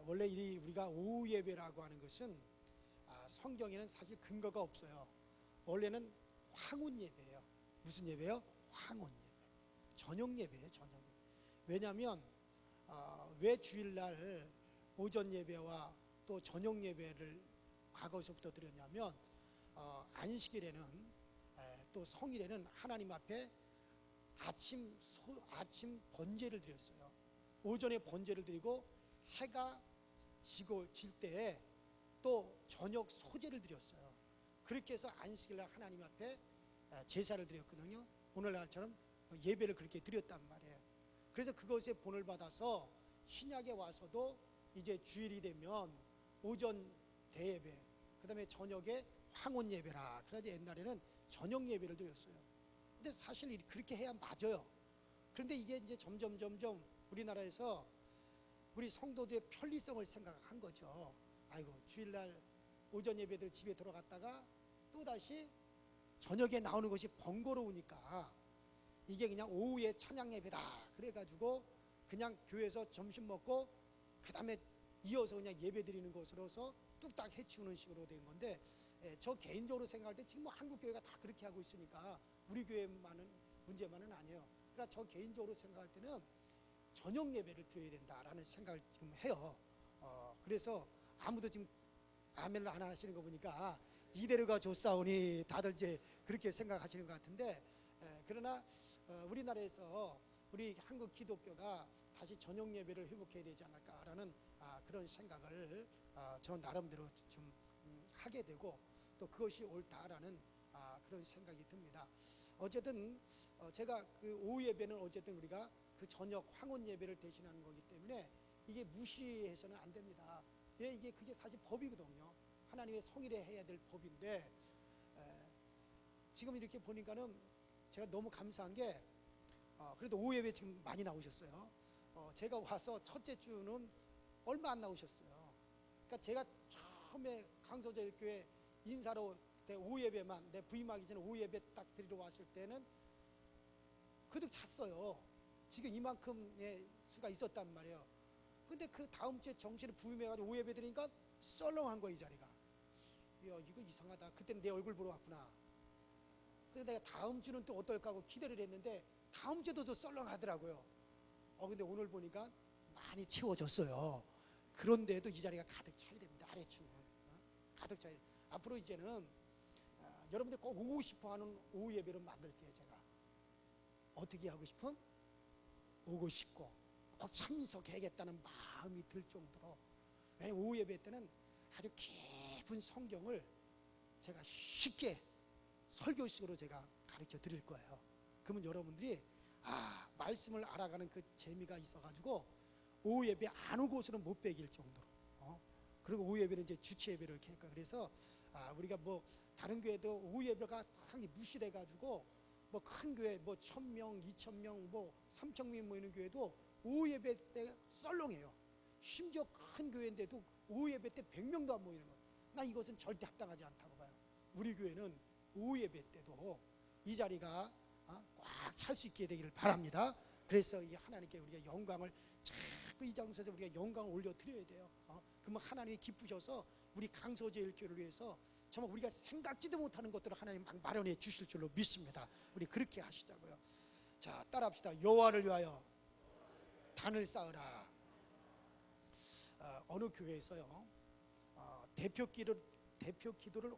원래 우리가 오후 예배라고 하는 것은 성경에는 사실 근거가 없어요. 원래는 황혼 예배예요. 무슨 예배요? 황혼 예배. 저녁 예배예요. 저녁 예배. 왜냐하면 왜 주일날 오전 예배와 또 저녁 예배를 과거서부터 드렸냐면 안식일에는 또 성일에는 하나님 앞에 아침 번제를 드렸어요. 오전에 번제를 드리고 해가 질 때에 또 저녁 소제를 드렸어요. 그렇게 해서 안식일날 하나님 앞에 제사를 드렸거든요. 오늘날처럼 예배를 그렇게 드렸단 말이에요. 그래서 그것에 본을 받아서 신약에 와서도 이제 주일이 되면 오전 대예배, 그 다음에 저녁에 황혼 예배라. 그래서 옛날에는 저녁 예배를 드렸어요. 근데 사실 그렇게 해야 맞아요. 그런데 이게 이제 점점 우리나라에서 우리 성도들의 편리성을 생각한 거죠. 아이고, 주일날 오전 예배들 집에 들어갔다가 또 다시 저녁에 나오는 것이 번거로우니까 이게 그냥 오후에 찬양 예배다. 그래가지고 그냥 교회에서 점심 먹고 그 다음에 이어서 그냥 예배 드리는 것으로서 뚝딱 해치우는 식으로 된 건데, 저 개인적으로 생각할 때 지금 뭐 한국 교회가 다 그렇게 하고 있으니까 우리 교회만은 문제만은 아니에요. 그러나 저 개인적으로 생각할 때는 저녁 예배를 드려야 된다라는 생각을 지금 해요. 그래서 아무도 지금 아멘을 안 하시는 거 보니까 이대로가 좋사오니 다들 이제 그렇게 생각하시는 것 같은데, 그러나 우리나라에서 우리 한국 기독교가 다시 저녁 예배를 회복해야 되지 않을까라는 그런 생각을 저 나름대로 좀 하게 되고, 또 그것이 옳다라는 그런 생각이 듭니다. 어쨌든 제가 그 오후 예배는 어쨌든 우리가 그 저녁 황혼 예배를 대신하는 거기 때문에 이게 무시해서는 안 됩니다. 왜? 이게 그게 사실 법이거든요. 하나님의 성일에 해야 될 법인데, 지금 이렇게 보니까는 제가 너무 감사한 게 그래도 오후 예배 지금 많이 나오셨어요. 제가 와서 첫째 주는 얼마 안 나오셨어요. 그러니까 제가 처음에 강서제일교회 인사로 때 오후 예배만, 내 부임하기 전에 오후 예배 딱 드리러 왔을 때는 그득 찼어요. 지금 이만큼의 수가 있었단 말이에요. 근데 그 다음 주에 정신을 부임해가지고 오후 예배 드리니까 썰렁한 거야, 이 자리가. 야, 이거 이상하다. 그때는 내 얼굴 보러 왔구나. 그래서 내가 다음 주는 또 어떨까 하고 기대를 했는데 다음 주도 또 썰렁하더라고요. 근데 오늘 보니까 많이 채워졌어요. 그런데도 이 자리가 가득 차야 됩니다. 아래층은 가득 차야. 앞으로 이제는 여러분들 꼭 오고 싶어하는 오후 예배를 만들게요. 제가 어떻게 하고 싶은? 오고 싶고 꼭 참석해야겠다는 마음이 들 정도로. 오후 예배 때는 아주 깊은 성경을 제가 쉽게 설교식으로 제가 가르쳐 드릴 거예요. 그러면 여러분들이 말씀을 알아가는 그 재미가 있어가지고 오후 예배 안 오고서는 못 배길 정도로. 그리고 오후 예배는 이제 주체 예배를 이렇게 할까. 그래서 우리가 뭐 다른 교회도 오후 예배가 상당히 무시돼가지고 뭐 큰 교회 뭐 1000명, 2000명, 뭐 3000명 모이는 교회도 오후 예배 때 썰렁해요. 심지어 큰 교회인데도 오후 예배 때 100명도 안 모이는 거예요. 나 이것은 절대 합당하지 않다고 봐요. 우리 교회는 오후 예배 때도 이 자리가 꽉 찰 수 있게 되기를 바랍니다. 그래서 이 하나님께 우리가 영광을 자꾸 이 장소에서 우리가 영광을 올려 드려야 돼요. 그러면 하나님이 기쁘셔서 우리 강서제일교회를 위해서 정말 우리가 생각지도 못하는 것들을 하나님 막 마련해 주실 줄로 믿습니다. 우리 그렇게 하시자고요. 자, 따라합시다. 여호와를 위하여 단을 쌓으라. 어느 교회에서요, 대표 기도를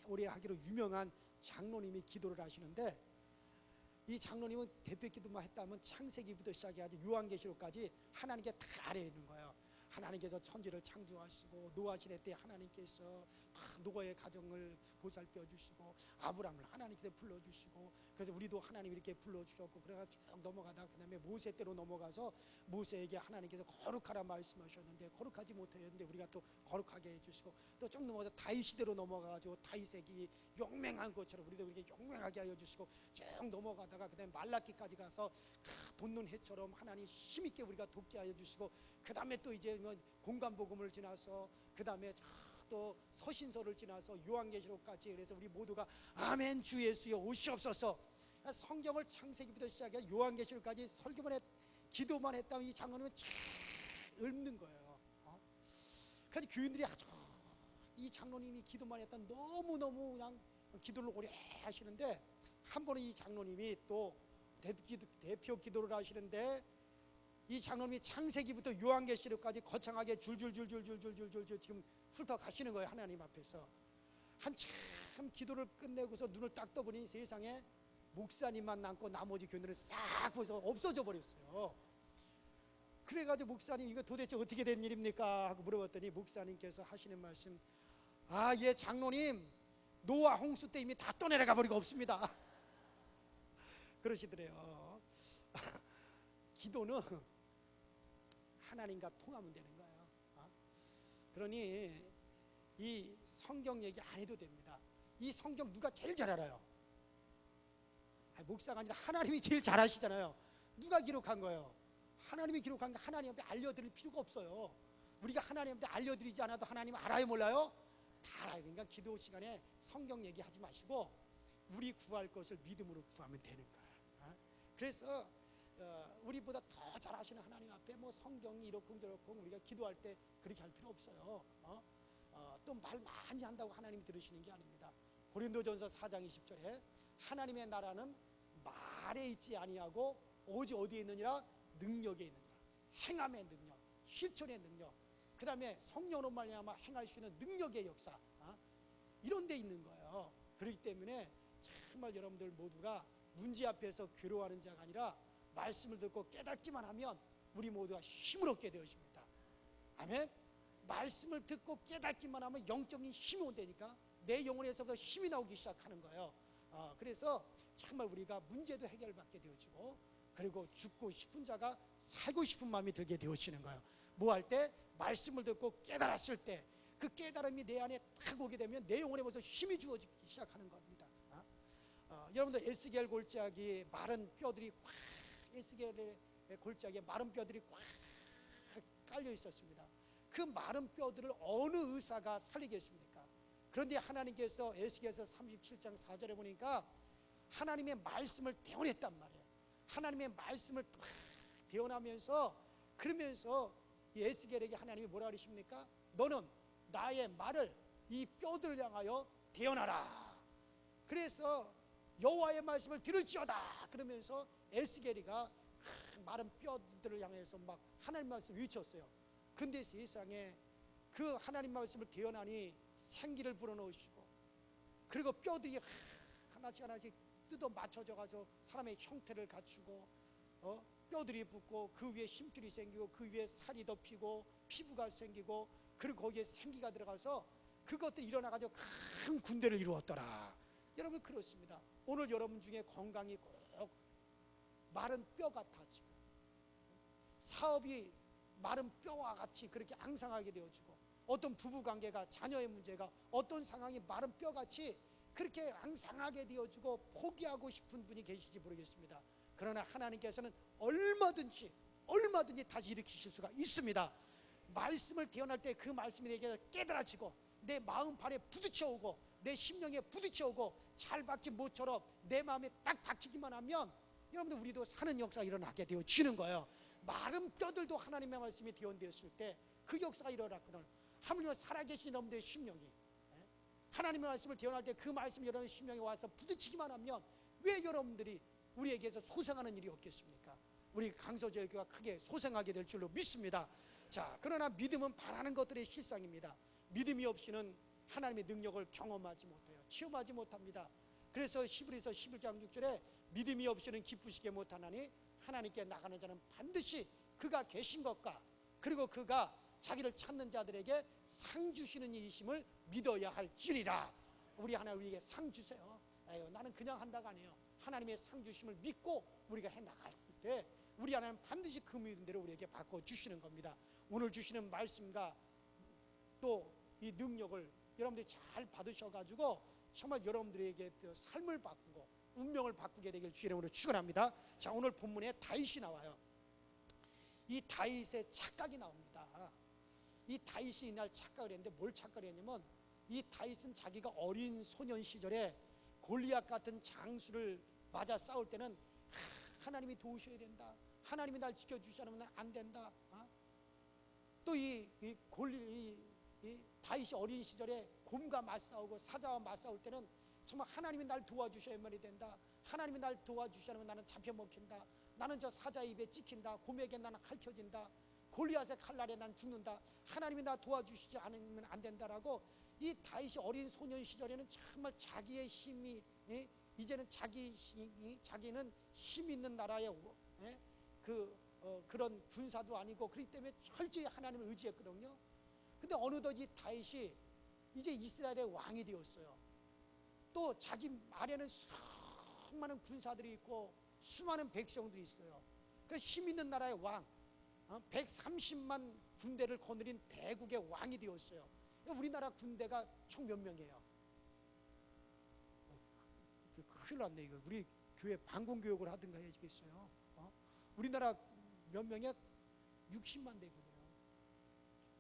오래 하기로 유명한 장로님이 기도를 하시는데, 이 장로님은 대표 기도만 했다면 창세기부터 시작해가지고 요한계시록까지 하나님께 다 아래에 있는 거예요. 하나님께서 천지를 창조하시고 노아 시대 때 하나님께서 노아의 가정을 보살펴 주시고 아브라함을 하나님께서 불러주시고, 그래서 우리도 하나님 이렇게 불러주셨고, 그래가 쭉 넘어가다 그 다음에 모세 때로 넘어가서 모세에게 하나님께서 거룩하라 말씀하셨는데 거룩하지 못했는데 우리가 또 거룩하게 해주시고, 또 쭉 넘어가서 다윗 시대로 넘어가가지고 다윗에게 용맹한 것처럼 우리도 이렇게 용맹하게 하여 주시고, 쭉 넘어가다가 그 다음에 말라기까지 가서 돋는 해처럼 하나님 힘있게 우리가 돕게 하여 주시고, 그 다음에 또 이제 공간복음을 지나서 그 다음에 또 서신서를 지나서 요한계시록까지, 그래서 우리 모두가 아멘 주 예수여 오시옵소서. 성경을 창세기부터 시작해 요한계시록까지 설교만 기도만 했다면 이 장로님은 쫙 읊는 거예요. 그래서 교인들이 아주 이 장로님이 기도만 했던 너무너무 그냥 기도를 오래 하시는데, 한 번은 이 장로님이 또 대표 기도를 하시는데, 이 장로님이 창세기부터 요한계시록까지 거창하게 줄줄줄줄줄줄줄줄 지금 훑어 가시는 거예요. 하나님 앞에서 한참 기도를 끝내고서 눈을 딱 떠보니 세상에 목사님만 남고 나머지 교인들은 싹 벌써 없어져 버렸어요. 그래가지고 목사님 이거 도대체 어떻게 된 일입니까 하고 물어봤더니 목사님께서 하시는 말씀, 예 장로님, 노아 홍수 때 이미 다 떠내려가 버리고 없습니다 그러시더래요. 기도는 하나님과 통하면 되는 거예요. 그러니 이 성경 얘기 안 해도 됩니다. 이 성경 누가 제일 잘 알아요? 목사가 아니라 하나님이 제일 잘 아시잖아요. 누가 기록한 거예요? 하나님이 기록한 게 하나님한테 알려드릴 필요가 없어요. 우리가 하나님한테 알려드리지 않아도 하나님 알아요, 몰라요? 다 알아요. 그러니까 기도 시간에 성경 얘기하지 마시고 우리 구할 것을 믿음으로 구하면 되는 거예요. 그래서 우리보다 더 잘 아시는 하나님 앞에 뭐 성경이 이렇고 저렇고 우리가 기도할 때 그렇게 할 필요 없어요. 또 말 많이 한다고 하나님이 들으시는 게 아닙니다. 고린도전서 4장 20절에 하나님의 나라는 말에 있지 아니하고 오직 어디에 있느니라? 능력에 있느니라. 행함의 능력, 실천의 능력, 그 다음에 성령으로 말미암아 행할 수 있는 능력의 역사, 이런 데 있는 거예요. 그렇기 때문에 정말 여러분들 모두가 문제 앞에서 괴로워하는 자가 아니라 말씀을 듣고 깨닫기만 하면 우리 모두가 힘을 얻게 되어집니다. 아멘. 말씀을 듣고 깨닫기만 하면 영적인 힘이 온다니까 내 영혼에서부터 힘이 나오기 시작하는 거예요. 그래서 정말 우리가 문제도 해결받게 되어지고, 그리고 죽고 싶은 자가 살고 싶은 마음이 들게 되어지는 거예요. 뭐 할 때? 말씀을 듣고 깨달았을 때 그 깨달음이 내 안에 탁 오게 되면 내 영혼에 벌써 힘이 주어지기 시작하는 겁니다. 여러분들 에스겔 골짜기 마른 뼈들이 꽉, 에스겔의 골짜기에 마른 뼈들이 꽉 깔려 있었습니다. 그 마른 뼈들을 어느 의사가 살리겠습니까? 그런데 하나님께서 에스겔서 37장 4절에 보니까 하나님의 말씀을 대언했단 말이에요. 하나님의 말씀을 대언하면서, 그러면서 이 에스겔에게 하나님이 뭐라 그러십니까? 너는 나의 말을 이 뼈들을 향하여 대언하라. 그래서 여호와의 말씀을 들을지어다 그러면서 에스겔이가 마른 뼈들을 향해서 막 하나님 말씀 외쳤어요. 근데 세상에 그 하나님 말씀을 대언하니 생기를 불어넣으시고, 그리고 뼈들이 하나씩 하나씩 뜯어 맞춰져 가지고 사람의 형태를 갖추고, 뼈들이 붙고 그 위에 심줄이 생기고 그 위에 살이 덮이고 피부가 생기고, 그리고 거기에 생기가 들어가서 그것들이 일어나가지고 큰 군대를 이루었더라. 여러분 그렇습니다. 오늘 여러분 중에 건강이 꼭 마른 뼈 같아지고 사업이 마른 뼈와 같이 그렇게 앙상하게 되어지고, 어떤 부부관계가, 자녀의 문제가, 어떤 상황이 마른 뼈같이 그렇게 앙상하게 되어지고 포기하고 싶은 분이 계실지 모르겠습니다. 그러나 하나님께서는 얼마든지 다시 일으키실 수가 있습니다. 말씀을 대언할 때 그 말씀이 내게 깨달아지고 내 마음판에 부딪혀오고 내 심령에 부딪혀오고 잘 박힌 모처럼 내 마음에 딱 박히기만 하면 여러분들 우리도 사는 역사가 일어나게 되어지는 거예요. 마른 뼈들도 하나님의 말씀이 대언되었을 때 그 역사가 일어났거든. 하물며 살아계신 여러분들의 심령이 하나님의 말씀을 대언할 때 그 말씀이 여러분의 심령에 와서 부딪히기만 하면 왜 여러분들이 우리에게서 소생하는 일이 없겠습니까? 우리 강서교회가 크게 소생하게 될 줄로 믿습니다. 자, 그러나 믿음은 바라는 것들의 실상입니다. 믿음이 없이는 하나님의 능력을 경험하지 못해요. 체험하지 못합니다. 그래서 히브리서 11장 6절에 믿음이 없이는 기쁘시게 못하나니 하나님께 나가는 자는 반드시 그가 계신 것과, 그리고 그가 자기를 찾는 자들에게 상 주시는 이심을 믿어야 할지니라. 우리 하나님 우리에게 상 주세요. 나는 그냥 한다가 아니에요. 하나님의 상 주심을 믿고 우리가 해 나갔을 때 우리 하나님 반드시 그 믿은 대로 우리에게 바꿔 주시는 겁니다. 오늘 주시는 말씀과 또 이 능력을 여러분들이 잘 받으셔가지고 정말 여러분들에게 삶을 바꾸고 운명을 바꾸게 되길 주의 이름으로 축원합니다. 자, 오늘 본문에 다윗이 나와요. 이 다윗의 착각이 나옵니다. 이 다윗이 이날 착각을 했는데 뭘 착각을 했냐면, 이 다윗은 자기가 어린 소년 시절에 골리앗 같은 장수를 맞아 싸울 때는 하나님이 도우셔야 된다, 하나님이 날 지켜주지 않으면 안 된다. 또 이 이 다윗이 어린 시절에 곰과 맞싸우고 사자와 맞싸울 때는 정말 하나님이 날 도와주셔야만이 된다. 하나님이 날 도와주시지 않으면 나는 잡혀먹힌다. 나는 저 사자 입에 찍힌다. 곰에게 나는 핥혀진다. 골리앗의 칼날에 난 죽는다. 하나님이 나 도와주시지 않으면 안 된다라고 이 다윗이 어린 소년 시절에는 정말 자기의 힘이 이제는 자기는 힘 있는 나라의 그런 군사도 아니고 그렇기 때문에 철저히 하나님을 의지했거든요. 근데 어느덧 이 다윗이 이제 이스라엘의 왕이 되었어요. 또 자기 아래는 수많은 군사들이 있고 수많은 백성들이 있어요. 그래서 힘 있는 나라의 왕, 130만 군대를 거느린 대국의 왕이 되었어요. 우리나라 군대가 총 몇 명이에요? 큰일 났네 이거. 우리 교회 방공교육을 하든가 해야겠어요. 우리나라 몇 명이야? 60만 대군이에요.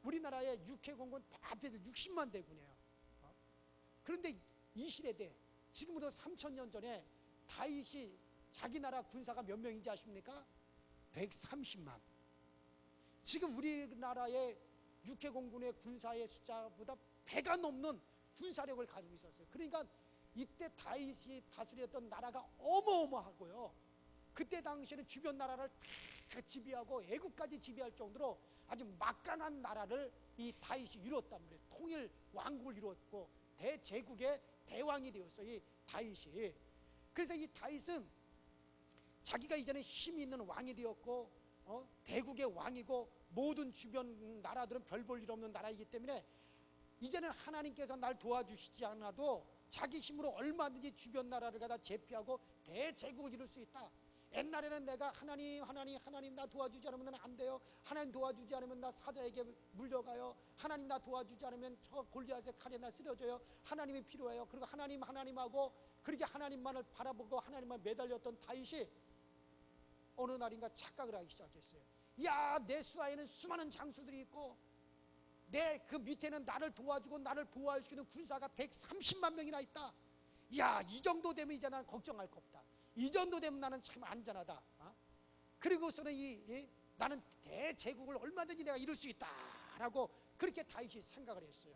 우리나라의 육해공군 다 합해서 60만 대군이에요. 그런데 이 시대대 지금부터 3000년 전에 다윗이 자기 나라 군사가 몇 명인지 아십니까? 130만. 지금 우리나라의 육해공군의 군사의 숫자보다 배가 넘는 군사력을 가지고 있었어요. 그러니까 이때 다윗이 다스렸던 나라가 어마어마하고요. 그때 당시에는 주변 나라를 다 지배하고 애국까지 지배할 정도로 아주 막강한 나라를 이 다윗이 이뤘단 말이에요. 통일 왕국을 이뤘고 대제국의 대왕이 되었어요. 이 다윗이. 그래서 이 다윗은 자기가 이제는 힘이 있는 왕이 되었고 대국의 왕이고 모든 주변 나라들은 별 볼 일 없는 나라이기 때문에 이제는 하나님께서 날 도와주시지 않아도 자기 힘으로 얼마든지 주변 나라를 갖다 제패하고 대제국을 이룰 수 있다. 옛날에는 내가 하나님 나 도와주지 않으면 안 돼요. 하나님 도와주지 않으면 나 사자에게 물려가요. 하나님 나 도와주지 않으면 저 골리앗의 칼에 나 쓰러져요. 하나님이 필요해요. 그리고 하나님하고 그렇게 하나님만을 바라보고 하나님만 매달렸던 다윗이 어느 날인가 착각을 하기 시작했어요. 야, 내 수하에는 수많은 장수들이 있고 내 그 밑에는 나를 도와주고 나를 보호할 수 있는 군사가 130만 명이나 있다. 야, 이 정도 되면 이제 나는 걱정할 거 없다. 이 정도 되면 나는 참 안전하다. 그리고서는 나는 대제국을 얼마든지 내가 이룰 수 있다라고 그렇게 다윗이 생각을 했어요.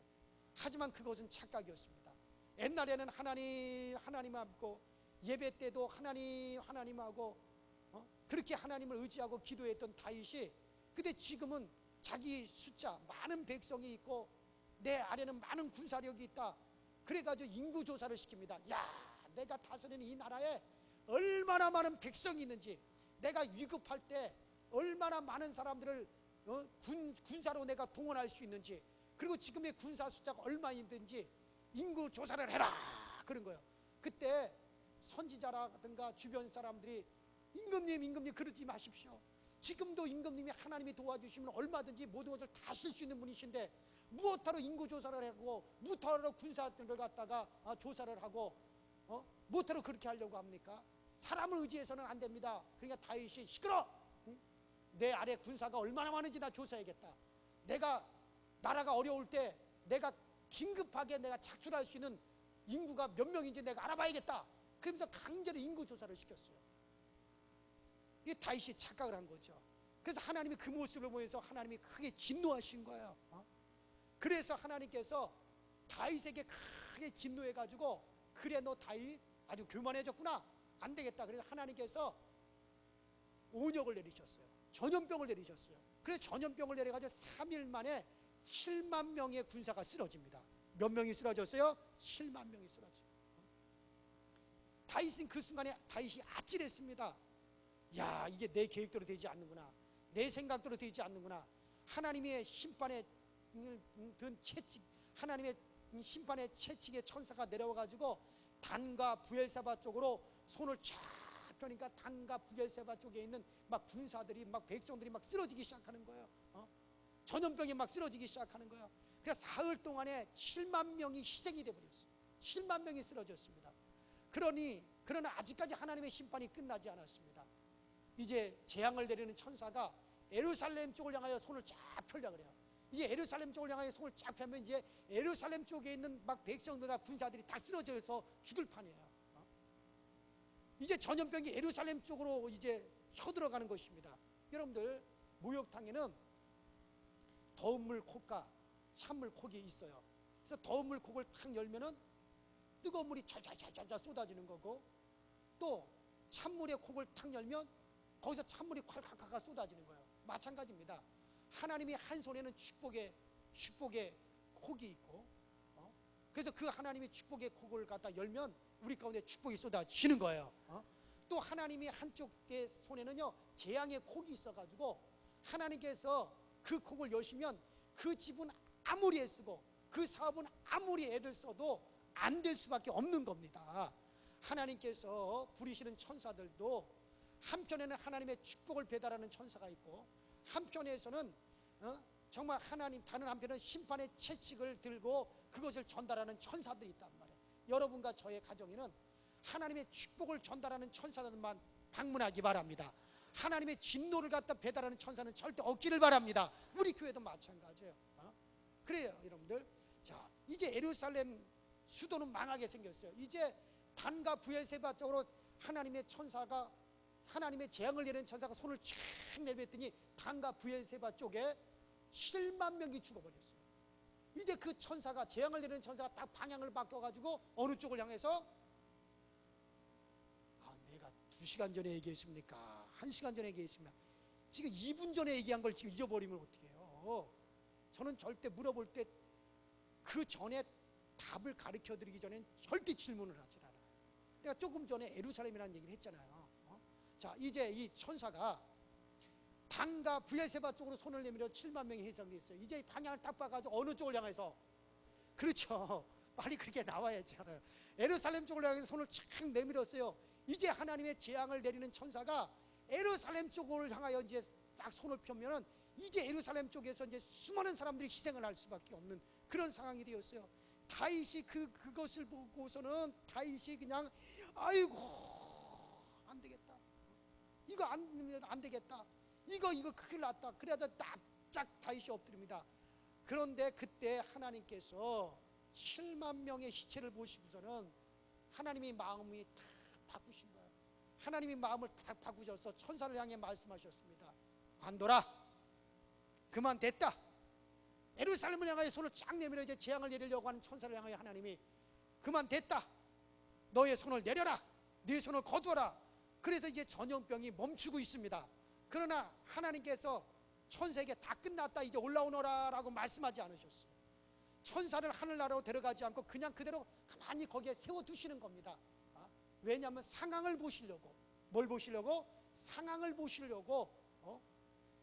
하지만 그것은 착각이었습니다. 옛날에는 하나님하고 예배 때도 하나님하고 그렇게 하나님을 의지하고 기도했던 다윗이 근데 지금은 자기 숫자 많은 백성이 있고 내 아래는 많은 군사력이 있다. 그래가지고 인구조사를 시킵니다. 야, 내가 다스리는 이 나라에 얼마나 많은 백성이 있는지 내가 위급할 때 얼마나 많은 사람들을 군사로 내가 동원할 수 있는지 그리고 지금의 군사 숫자가 얼마 있는지 인구 조사를 해라 그런 거예요. 그때 선지자라든가 주변 사람들이 임금님 그러지 마십시오. 지금도 임금님이 하나님이 도와주시면 얼마든지 모든 것을 다 쓸 수 있는 분이신데 무엇하러 인구 조사를 하고 무엇하러 군사들을 갖다가 조사를 하고 무엇하러 그렇게 하려고 합니까? 사람을 의지해서는 안 됩니다. 그러니까 다윗이 시끄러! 내 아래 군사가 얼마나 많은지 나 조사해야겠다. 내가 나라가 어려울 때 내가 긴급하게 내가 착출할 수 있는 인구가 몇 명인지 내가 알아봐야겠다. 그러면서 강제로 인구 조사를 시켰어요. 이게 다윗이 착각을 한 거죠. 그래서 하나님이 그 모습을 보면서 하나님이 크게 진노하신 거예요. 그래서 하나님께서 다윗에게 크게 진노해가지고 그래 너 다윗 아주 교만해졌구나 안 되겠다. 그래서 하나님께서 온역을 내리셨어요. 전염병을 내리셨어요. 그래서 전염병을 내려가지고 3일 만에 7만 명의 군사가 쓰러집니다. 몇 명이 쓰러졌어요? 7만 명이 쓰러져요. 다윗은 그 순간에 다윗이 아찔했습니다. 야, 이게 내 계획대로 되지 않는구나. 내 생각대로 되지 않는구나. 하나님의 심판의 채찍, 하나님의 심판의 채찍의 천사가 내려와가지고 단과 부엘세바 쪽으로 손을 쫙 펴니까 단과 부엘세바 쪽에 있는 막 군사들이 막 백성들이 막 쓰러지기 시작하는 거예요. 전염병이 막 쓰러지기 시작하는 거예요. 그래서 사흘 동안에 7만 명이 희생이 되어버렸어요. 7만 명이 쓰러졌습니다. 그러나 아직까지 하나님의 심판이 끝나지 않았습니다. 이제 재앙을 내리는 천사가 예루살렘 쪽을 향하여 손을 쫙 펴려 그래요. 이제 예루살렘 쪽을 향하여 손을 쫙 펴면 이제 예루살렘 쪽에 있는 막 백성들과 군사들이 다 쓰러져서 죽을 판이에요. 이제 전염병이 예루살렘 쪽으로 이제 쳐들어가는 것입니다. 여러분들 목욕탕에는 더운 물 콧가, 찬물 콕이 있어요. 그래서 더운 물 콕을 탁 열면은 뜨거운 물이 촤촤촤촤 쏟아지는 거고, 또 찬물의 콕을 탁 열면 거기서 찬물이 콸콸콸 쏟아지는 거예요. 마찬가지입니다. 하나님이 한 손에는 축복의 콕이 있고, 그래서 그 하나님의 축복의 콕을 갖다 열면 우리 가운데 축복이 쏟아지는 거예요. 또 하나님이 한쪽의 손에는요 재앙의 콕이 있어가지고, 하나님께서 그 콕을 여시면 그 집은 아무리 애쓰고 그 사업은 아무리 애를 써도 안 될 수밖에 없는 겁니다. 하나님께서 부리시는 천사들도 한편에는 하나님의 축복을 배달하는 천사가 있고, 한편에서는 정말 하나님, 다른 한편은 심판의 채찍을 들고 그것을 전달하는 천사들이 있단 말이에요. 여러분과 저의 가정에는 하나님의 축복을 전달하는 천사들만 방문하기 바랍니다. 하나님의 진노를 갖다 배달하는 천사는 절대 없기를 바랍니다. 우리 교회도 마찬가지예요. 그래요, 여러분들. 자, 이제 예루살렘 수도는 망하게 생겼어요. 이제 단과 부엘세바 쪽으로 하나님의 천사가, 하나님의 재앙을 내리는 천사가 손을 쫙 내뱉더니 단과 부엘세바 쪽에 7만 명이 죽어버렸어요. 이제 그 천사가, 재앙을 내리는 천사가 딱 방향을 바꿔가지고 어느 쪽을 향해서, 내가 2시간 전에 얘기했습니까? 1시간 전에 얘기했습니까? 지금 2분 전에 얘기한 걸 지금 잊어버리면 어떡해요? 저는 절대 물어볼 때 그 전에 답을 가르쳐 드리기 전엔 절대 질문을 하지 않아요. 내가 조금 전에 예루살렘이라는 얘기를 했잖아요. 자, 이제 이 천사가 단과 부엘세바 쪽으로 손을 내밀어 7만 명이 해상됐어요. 이제 방향을 딱 봐가지고 어느 쪽을 향해서, 그렇죠, 빨리 그렇게 나와야지 알아요. 예루살렘 쪽을 향해서 손을 착 내밀었어요. 이제 하나님의 재앙을 내리는 천사가 예루살렘 쪽을 향하여 이제 딱 손을 펴면은 이제 예루살렘 쪽에서 이제 수많은 사람들이 희생을 할 수밖에 없는 그런 상황이 되었어요. 다윗이 그것을 보고서는 다윗이 그냥 아이고 안 되겠다, 이거 안 되겠다, 이거 큰일 났다. 그래서 납작 다윗이 엎드립니다. 그런데 그때 하나님께서 7만 명의 시체를 보시고서는 하나님의 마음이 다 바꾸신 거예요. 하나님이 마음을 다 바꾸셔서 천사를 향해 말씀하셨습니다. 관둬라, 그만 됐다. 예루살렘을 향하여 손을 쫙 내밀어 이제 재앙을 내리려고 하는 천사를 향하여 하나님이 그만 됐다, 너의 손을 내려라, 네 손을 거두어라. 그래서 이제 전염병이 멈추고 있습니다. 그러나 하나님께서 천사에게 다 끝났다, 이제 올라오너라 라고 말씀하지 않으셨어요. 천사를 하늘나라로 데려가지 않고 그냥 그대로 가만히 거기에 세워두시는 겁니다. 왜냐하면 상황을 보시려고. 뭘 보시려고? 상황을 보시려고.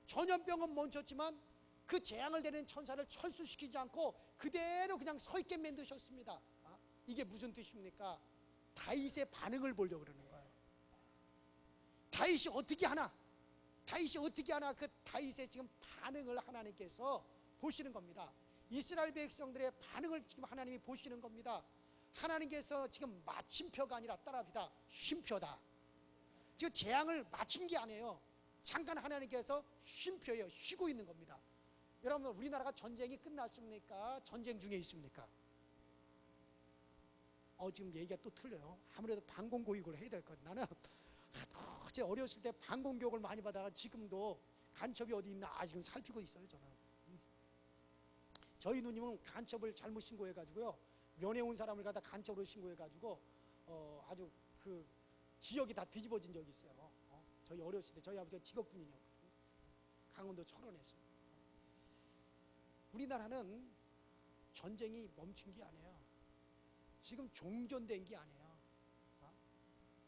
전염병은 멈췄지만 그 재앙을 내리는 천사를 철수시키지 않고 그대로 그냥 서 있게 만드셨습니다. 이게 무슨 뜻입니까? 다윗의 반응을 보려고 그러는 거예요. 다윗이 어떻게 하나? 다윗이 어떻게 하나? 그 다윗의 지금 반응을 하나님께서 보시는 겁니다. 이스라엘 백성들의 반응을 지금 하나님이 보시는 겁니다. 하나님께서 지금 마침표가 아니라, 따라합시다, 쉼표다. 지금 재앙을 마친 게 아니에요. 잠깐 하나님께서 쉼표예요. 쉬고 있는 겁니다. 여러분, 우리나라가 전쟁이 끝났습니까? 전쟁 중에 있습니까? 지금 얘기가 또 틀려요. 아무래도 방공교육을 해야 될 것 같아요. 나는 제 어렸을 때 방공교육을 많이 받아가 지금도 간첩이 어디 있나 지금 살피고 있어요. 저는. 저희 누님은 간첩을 잘못 신고해가지고요, 면회 온 사람을 갖다 간첩으로 신고해가지고 아주 그 지역이 다 뒤집어진 적이 있어요. 저희 어렸을 때 저희 아버지가 직업군인이었거든요. 강원도 철원에서. 우리나라는 전쟁이 멈춘 게 아니에요. 지금 종전된 게 아니에요.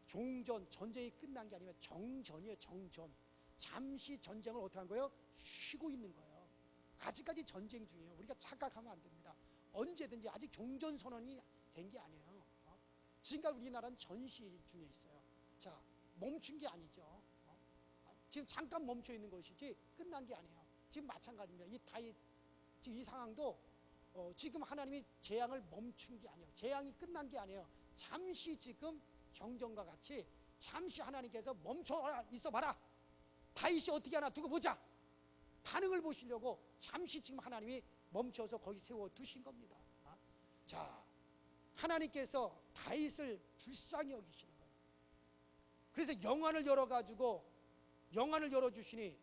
종전, 전쟁이 끝난 게 아니라 정전이에요. 정전. 잠시 전쟁을 어떻게 한 거예요? 쉬고 있는 거예요. 아직까지 전쟁 중이에요. 우리가 착각하면 안 됩니다. 언제든지, 아직 종전선언이 된 게 아니에요. 지금까지 우리나라는 전시 중에 있어요. 자, 멈춘 게 아니죠. 지금 잠깐 멈춰 있는 것이지 끝난 게 아니에요. 지금 마찬가지입니다. 이 다윗, 지금 이 상황도 지금 하나님이 재앙을 멈춘 게 아니에요. 재앙이 끝난 게 아니에요. 잠시 지금 정전과 같이 잠시 하나님께서 멈춰 있어봐라, 다윗이 어떻게 하나 두고 보자, 반응을 보시려고 잠시 지금 하나님이 멈춰서 거기 세워두신 겁니다. 자, 하나님께서 다윗을 불쌍히 여기시는 거예요. 그래서 영안을 열어주시니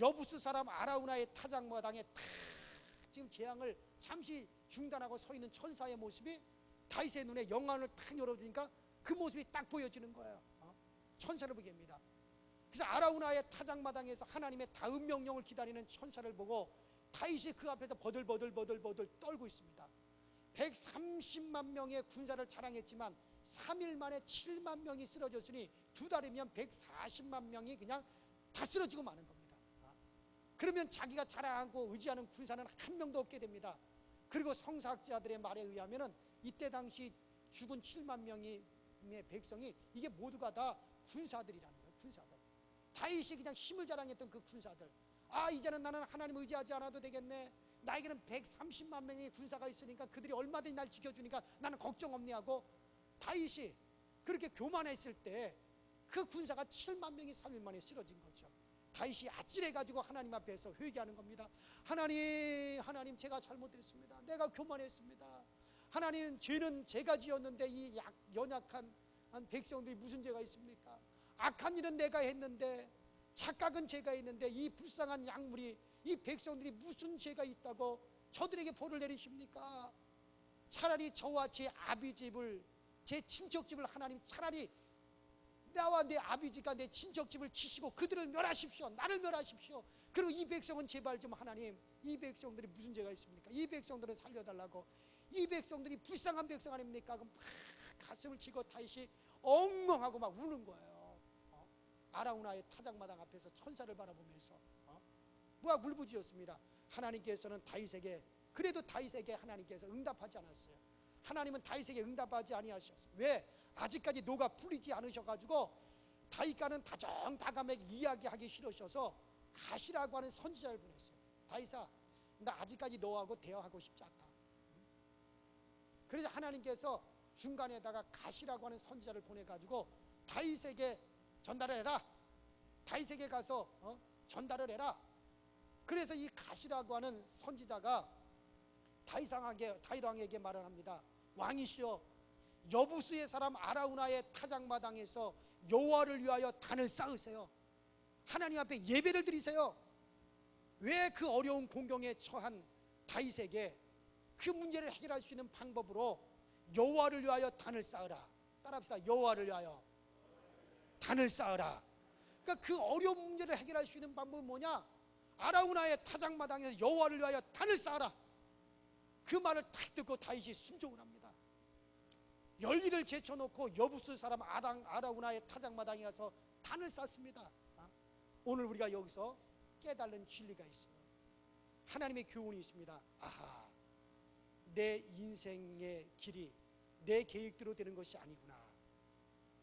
여부스 사람 아라우나의 타작마당에 탁 지금 재앙을 잠시 중단하고 서 있는 천사의 모습이 다윗의 눈에 영안을 탁 열어주니까 그 모습이 딱 보여지는 거예요. 천사를 보게 합니다. 그래서 아라우나의 타작마당에서 하나님의 다음 명령을 기다리는 천사를 보고 다윗이 그 앞에서 버들버들 떨고 있습니다. 130만 명의 군사를 자랑했지만 3일 만에 7만 명이 쓰러졌으니 두 달이면 140만 명이 그냥 다 쓰러지고 마는 겁니다. 그러면 자기가 자랑하고 의지하는 군사는 한 명도 없게 됩니다. 그리고 성사학자들의 말에 의하면 이때 당시 죽은 7만 명의 백성이 이게 모두가 다 군사들이라는 거예요. 군사들. 다윗이 그냥 힘을 자랑했던 그 군사들. 이제는 나는 하나님 의지하지 않아도 되겠네. 나에게는 130만 명의 군사가 있으니까 그들이 얼마든지 날 지켜주니까 나는 걱정 없네 하고 다윗이 그렇게 교만했을 때 그 군사가 7만 명이 3일 만에 쓰러진 거죠. 다윗이 아찔해가지고 하나님 앞에서 회개하는 겁니다. 하나님 제가 잘못했습니다. 내가 교만했습니다. 하나님 죄는 제가 지었는데 이 연약한 백성들이 무슨 죄가 있습니까? 악한 일은 내가 했는데 착각은 제가 했는데 이 불쌍한 약물이 이 백성들이 무슨 죄가 있다고 저들에게 벌을 내리십니까? 차라리 저와 제 아비집을 제 친척집을 하나님 차라리 나와 내 아비집과 내 친척집을 치시고 그들을 멸하십시오. 나를 멸하십시오. 그리고 이 백성은 제발 좀 하나님 이 백성들이 무슨 죄가 있습니까? 이 백성들은 살려달라고. 이 백성들이 불쌍한 백성 아닙니까? 그럼 막 가슴을 치고 다윗이 엉엉하고 막 우는 거예요. 아라우나의 타작마당 앞에서 천사를 바라보면서 뭐가 울부짖었습니다. 하나님께서는 다윗에게 그래도 다윗에게 하나님께서 응답하지 않았어요. 하나님은 다윗에게 응답하지 아니하셨어요. 왜? 아직까지 노가 풀리지 않으셔가지고 다윗과는 다정다감하게 이야기하기 싫으셔서 가시라고 하는 선지자를 보냈어요. 다윗아, 나 아직까지 너하고 대화하고 싶지 않다. 그래서 하나님께서 중간에다가 가시라고 하는 선지자를 보내가지고 다윗에게 전달을 해라. 다윗에게 가서 전달을 해라. 그래서 이 가시라고 하는 선지자가 다윗 왕에게 말을 합니다. 왕이시여, 여부수의 사람 아라우나의 타작마당에서 여호와를 위하여 단을 쌓으세요. 하나님 앞에 예배를 드리세요. 왜 그 어려운 공경에 처한 다윗에게 그 문제를 해결할 수 있는 방법으로 여호와를 위하여 단을 쌓으라. 따라합시다. 여호와를 위하여 단을 쌓으라. 그러니까 그 어려운 문제를 해결할 수 있는 방법은 뭐냐? 아라우나의 타작마당에서 여호와를 위하여 단을 쌓으라. 그 말을 딱 듣고 다윗이 순종을 합니다. 열리를 제쳐놓고 여부수 사람 아라우나의 타작마당에 가서 단을 쌓습니다. 오늘 우리가 여기서 깨달은 진리가 있어요. 하나님의 교훈이 있습니다. 내 인생의 길이 내 계획대로 되는 것이 아니구나.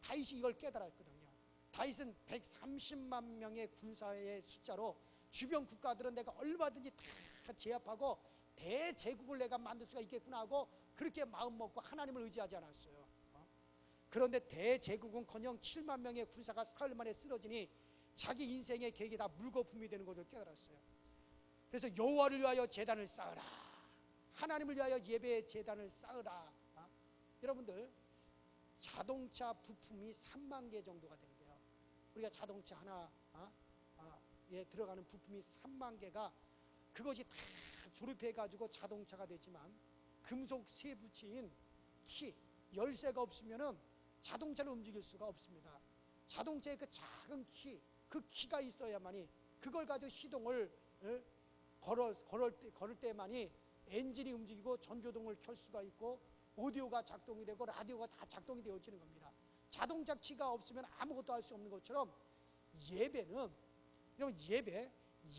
다윗이 이걸 깨달았거든요. 다윗은 130만 명의 군사의 숫자로 주변 국가들은 내가 얼마든지 다 제압하고 대제국을 내가 만들 수가 있겠구나 하고 그렇게 마음먹고 하나님을 의지하지 않았어요. 그런데 대제국은커녕 7만 명의 군사가 사흘 만에 쓰러지니 자기 인생의 계획이 다 물거품이 되는 것을 깨달았어요. 그래서 여호와를 위하여 제단을 쌓으라. 하나님을 위하여 예배의 제단을 쌓으라. 여러분들 자동차 부품이 3만 개 정도가 된대요. 우리가 자동차 하나에 들어가는 부품이 3만 개가 그것이 다 조립해가지고 자동차가 되지만 금속 쇠붙이인 키, 열쇠가 없으면은 자동차를 움직일 수가 없습니다. 자동차의 그 작은 키, 그 키가 있어야만이 그걸 가지고 시동을 걸을 때만이 엔진이 움직이고 전조등을 켤 수가 있고 오디오가 작동이 되고 라디오가 다 작동이 되어지는 겁니다. 자동차 키가 없으면 아무것도 할 수 없는 것처럼 예배는 여러분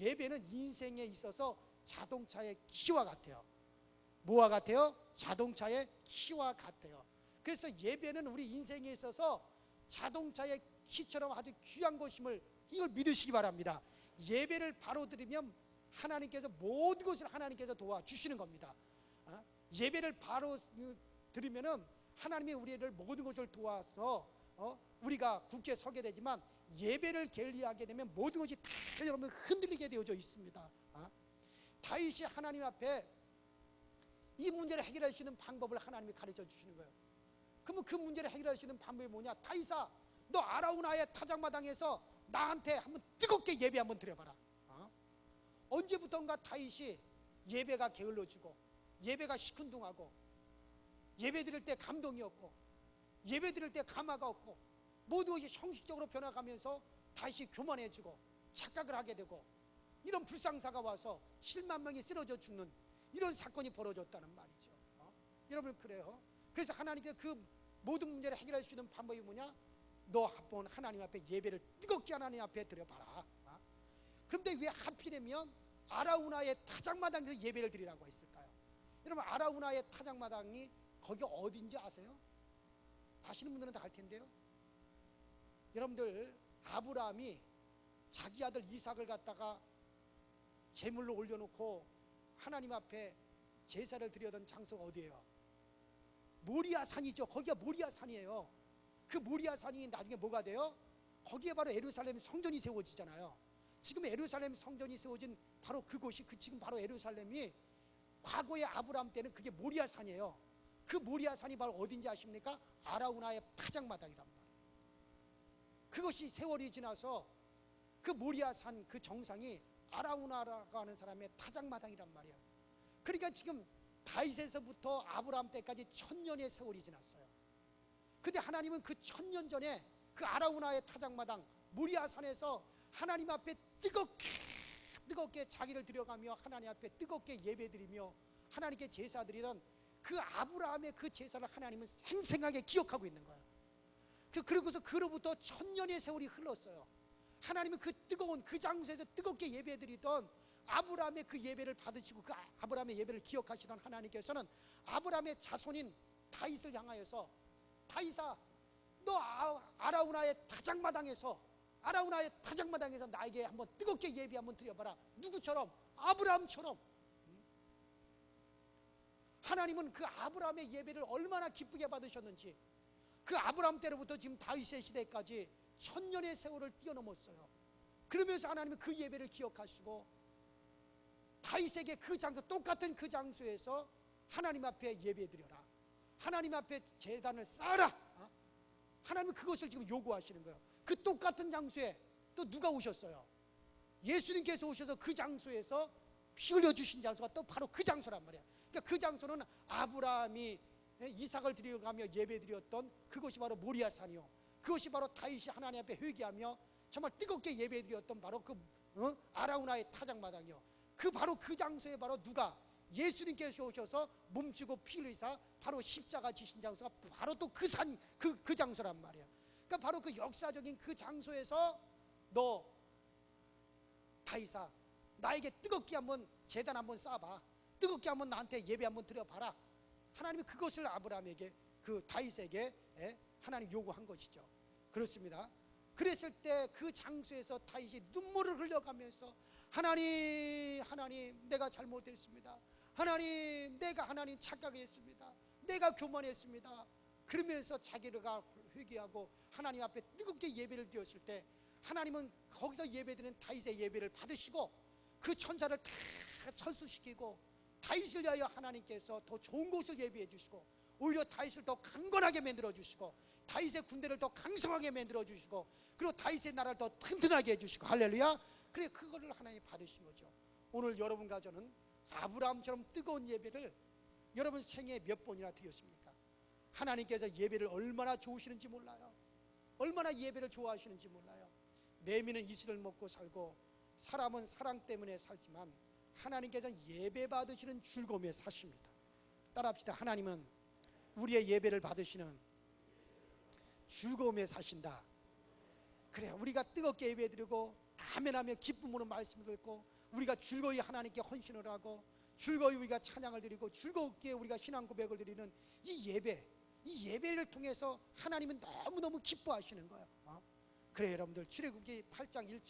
예배는 인생에 있어서 자동차의 키와 같아요. 뭐와 같아요? 자동차의 키와 같아요. 그래서 예배는 우리 인생에 있어서 자동차의 키처럼 아주 귀한 것임을 이걸 믿으시기 바랍니다. 예배를 바로 드리면 하나님께서 모든 것을 하나님께서 도와주시는 겁니다. 예배를 바로 드리면은 하나님이 우리를 모든 것을 도와서 우리가 굳게 서게 되지만 예배를 게을리하게 되면 모든 것이 다 여러분 흔들리게 되어져 있습니다. 다윗이 하나님 앞에 이 문제를 해결할 수 있는 방법을 하나님이 가르쳐 주시는 거예요. 그러면 그 문제를 해결할 수 있는 방법이 뭐냐? 다윗아, 너 아라우나의 타작마당에서 나한테 한번 뜨겁게 예배 한번 드려봐라. 언제부턴가 다윗이 예배가 게을러지고 예배가 시큰둥하고 예배 드릴 때 감동이 없고 예배 드릴 때 감화가 없고 모두 형식적으로 변화가면서 다시 교만해지고 착각을 하게 되고 이런 불상사가 와서 7만 명이 쓰러져 죽는 이런 사건이 벌어졌다는 말이죠. 여러분 그래요. 그래서 하나님께 그 모든 문제를 해결할 수 있는 방법이 뭐냐? 너 한번 하나님 앞에 예배를 뜨겁게 하나님 앞에 드려봐라. 그런데 왜 하필이면 아라우나의 타작마당에서 예배를 드리라고 했을까요? 여러분 아라우나의 타작마당이 거기 어딘지 아세요? 아시는 분들은 다 알 텐데요. 여러분들 아브라함이 자기 아들 이삭을 갖다가 제물로 올려놓고 하나님 앞에 제사를 드리던 장소가 어디예요? 모리아산이죠. 거기가 모리아산이에요. 그 모리아산이 나중에 뭐가 돼요? 거기에 바로 예루살렘 성전이 세워지잖아요. 지금 예루살렘 성전이 세워진 바로 그곳이 지금 바로 예루살렘이 과거의 아브라함 때는 그게 모리아산이에요. 그 모리아산이 바로 어딘지 아십니까? 아라우나의 타작마당이란 말이에요. 그것이 세월이 지나서 그 모리아산 그 정상이 아라우나라고 하는 사람의 타작마당이란 말이에요. 그러니까 지금 다윗에서부터 아브라함 때까지 1000년의 세월이 지났어요. 근데 하나님은 그 1000년 전에 그 아라우나의 타작마당 모리아산에서 하나님 앞에 뜨겁게 자기를 들여가며 하나님 앞에 뜨겁게 예배드리며 하나님께 제사드리던 그 아브라함의 그 제사를 하나님은 생생하게 기억하고 있는 거예요. 그러고서 그로부터 1000년의 세월이 흘렀어요. 하나님은 그 뜨거운 그 장소에서 뜨겁게 예배드리던 아브라함의 그 예배를 받으시고 그 아브라함의 예배를 기억하시던 하나님께서는 아브라함의 자손인 다윗을 향하여서 다윗아 너 아라우나의 타작마당에서 나에게 한번 뜨겁게 예배 한번 드려봐라. 누구처럼? 아브라함처럼. 하나님은 그 아브라함의 예배를 얼마나 기쁘게 받으셨는지 그 아브라함 때로부터 지금 다윗의 시대까지 1000년의 세월을 뛰어넘었어요. 그러면서 하나님은 그 예배를 기억하시고 다윗에게 그 장소 똑같은 그 장소에서 하나님 앞에 예배드려라. 하나님 앞에 제단을 쌓아라. 하나님은 그것을 지금 요구하시는 거예요. 그 똑같은 장소에 또 누가 오셨어요? 예수님께서 오셔서 그 장소에서 피 흘려주신 장소가 또 바로 그 장소란 말이야. 그러니까 그 장소는 아브라함이 이삭을 드려가며 예배드렸던 그것이 바로 모리아산이요. 그것이 바로 다윗이 하나님 앞에 회개하며 정말 뜨겁게 예배드렸던 바로 그 아라우나의 타작마당이요. 그 바로 그 장소에 바로 누가 예수님께서 오셔서 몸치고 피 흘리사 바로 십자가 지신 장소가 바로 또 그 장소란 말이에요. 그러니까 바로 그 역사적인 그 장소에서 너 다윗아 나에게 뜨겁게 한번 제단 한번 쌓아봐. 뜨겁게 한번 나한테 예배 한번 드려봐라. 하나님이 그것을 아브라함에게 그 다윗에게 하나님 요구한 것이죠. 그렇습니다. 그랬을 때 그 장소에서 다윗이 눈물을 흘려가면서 하나님 내가 잘못했습니다. 내가 착각했습니다. 내가 교만했습니다. 그러면서 자기가 회개하고 하나님 앞에 뜨겁게 예배를 드렸을 때 하나님은 거기서 예배드리는 다윗의 예배를 받으시고 그 천사를 다 철수시키고 다윗을 위하여 하나님께서 더 좋은 곳을 예비해 주시고 오히려 다윗을 더 강건하게 만들어 주시고 다윗의 군대를 더 강성하게 만들어 주시고 그리고 다윗의 나라를 더 튼튼하게 해주시고 할렐루야. 그래 그거를 하나님 받으신 거죠. 오늘 여러분과 저는 아브라함처럼 뜨거운 예배를 여러분 생애에 몇 번이나 드렸습니까? 하나님께서 예배를 얼마나 좋으시는지 몰라요. 얼마나 예배를 좋아하시는지 몰라요. 내미는 이슬을 먹고 살고 사람은 사랑 때문에 살지만 하나님께서는 예배 받으시는 즐거움에 사십니다. 따라합시다. 하나님은 우리의 예배를 받으시는 즐거움에 사신다. 그래 우리가 뜨겁게 예배드리고 아멘하며 기쁨으로 말씀을 듣고 우리가 즐거이 하나님께 헌신을 하고 즐거이 우리가 찬양을 드리고 즐겁게 우리가 신앙 고백을 드리는 이 예배를 통해서 하나님은 너무너무 기뻐하시는 거예요. 그래 여러분들 출애굽기 8장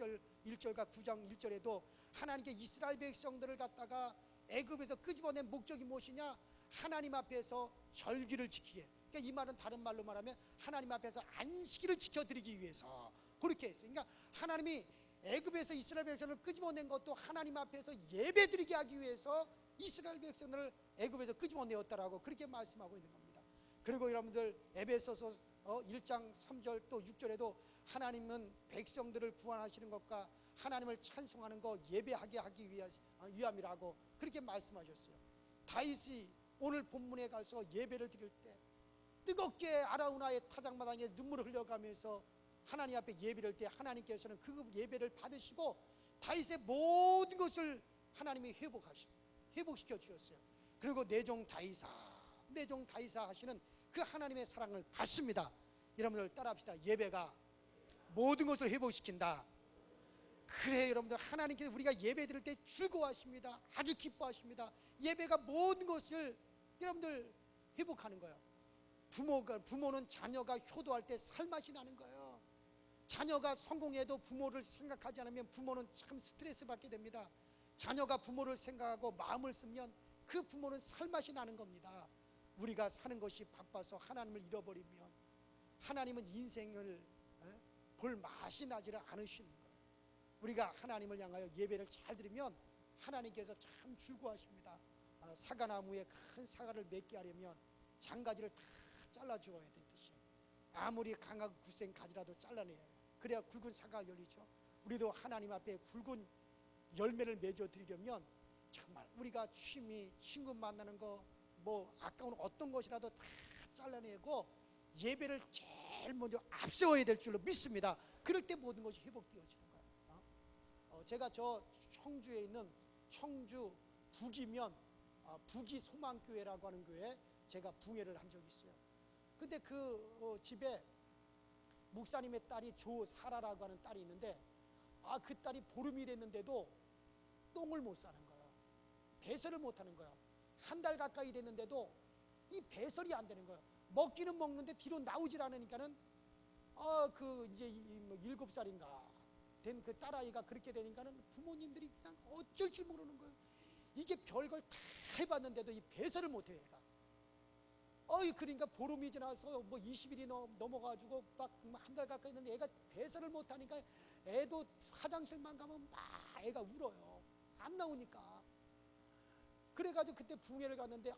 1절과 9장 1절에도 하나님께 이스라엘 백성들을 갖다가 애굽에서 끄집어낸 목적이 무엇이냐? 하나님 앞에서 절기를 지키게. 그러니까 이 말은 다른 말로 말하면 하나님 앞에서 안식일을 지켜드리기 위해서 그렇게 했어요. 그러니까 하나님이 애굽에서 이스라엘 백성을 끄집어낸 것도 하나님 앞에서 예배드리게 하기 위해서 이스라엘 백성을 애굽에서 끄집어내었다라고 그렇게 말씀하고 있는 겁니다. 그리고 여러분들 에베소서 1장 3절 또 6절에도 하나님은 백성들을 구원하시는 것과 하나님을 찬송하는 것 예배하게 하기 위해 위함이라고 그렇게 말씀하셨어요. 다윗이 오늘 본문에 가서 예배를 드릴 때 뜨겁게 아라우나의 타작마당에 눈물을 흘려가면서 하나님 앞에 예배를 때 하나님께서는 그 예배를 받으시고 다윗의 모든 것을 하나님이 회복시켜 주셨어요. 그리고 내 종 다윗아 하시는 그 하나님의 사랑을 받습니다. 여러분들 따라합시다. 예배가 모든 것을 회복시킨다. 그래 여러분들, 하나님께서 우리가 예배 드릴 때 즐거워하십니다. 아주 기뻐하십니다. 예배가 모든 것을 여러분들 회복하는 거예요. 부모는 자녀가 효도할 때 살맛이 나는 거예요. 자녀가 성공해도 부모를 생각하지 않으면 부모는 참 스트레스 받게 됩니다. 자녀가 부모를 생각하고 마음을 쓰면 그 부모는 살맛이 나는 겁니다. 우리가 사는 것이 바빠서 하나님을 잃어버리면 하나님은 인생을 볼 맛이 나지를 않으시는 거예요. 우리가 하나님을 향하여 예배를 잘 드리면 하나님께서 참 즐거워하십니다. 사과나무에 큰 사과를 맺게 하려면 장가지를 다 잘라 주어야 되듯이 아무리 강하고 굳센 가지라도 잘라내야 해요. 그래야 굵은 사과가 열리죠. 우리도 하나님 앞에 굵은 열매를 맺어 드리려면 정말 우리가 취미, 친구 만나는 거, 뭐 아까운 어떤 것이라도 다 잘라내고 예배를 제일 먼저 앞세워야 될 줄로 믿습니다. 그럴 때 모든 것이 회복되어지는 거예요. 제가 저 청주에 있는 청주 북이면 북이 소망교회라고 하는 교회에 제가 붕회를 한 적이 있어요. 근데 그 집에 목사님의 딸이 조사라라고 하는 딸이 있는데 그 딸이 보름이 됐는데도 똥을 못 싸는 거예요. 배설을 못 하는 거예요. 한 달 가까이 됐는데도 이 배설이 안 되는 거예요. 먹기는 먹는데 뒤로 나오질 않으니까는 그 이제 7살인가 된 그 딸아이가 그렇게 되니까는 부모님들이 그냥 어쩔 줄 모르는 거예요. 이게 별걸 다 해봤는데도 이 배설을 못 해요. 얘가. 그러니까 보름이 지나서 뭐 20일이 넘어가지고 막 한 달 가까이 있는데 애가 배설을 못 하니까 애도 화장실만 가면 막 애가 울어요. 안 나오니까. 그래가지고 그때 붕회를 갔는데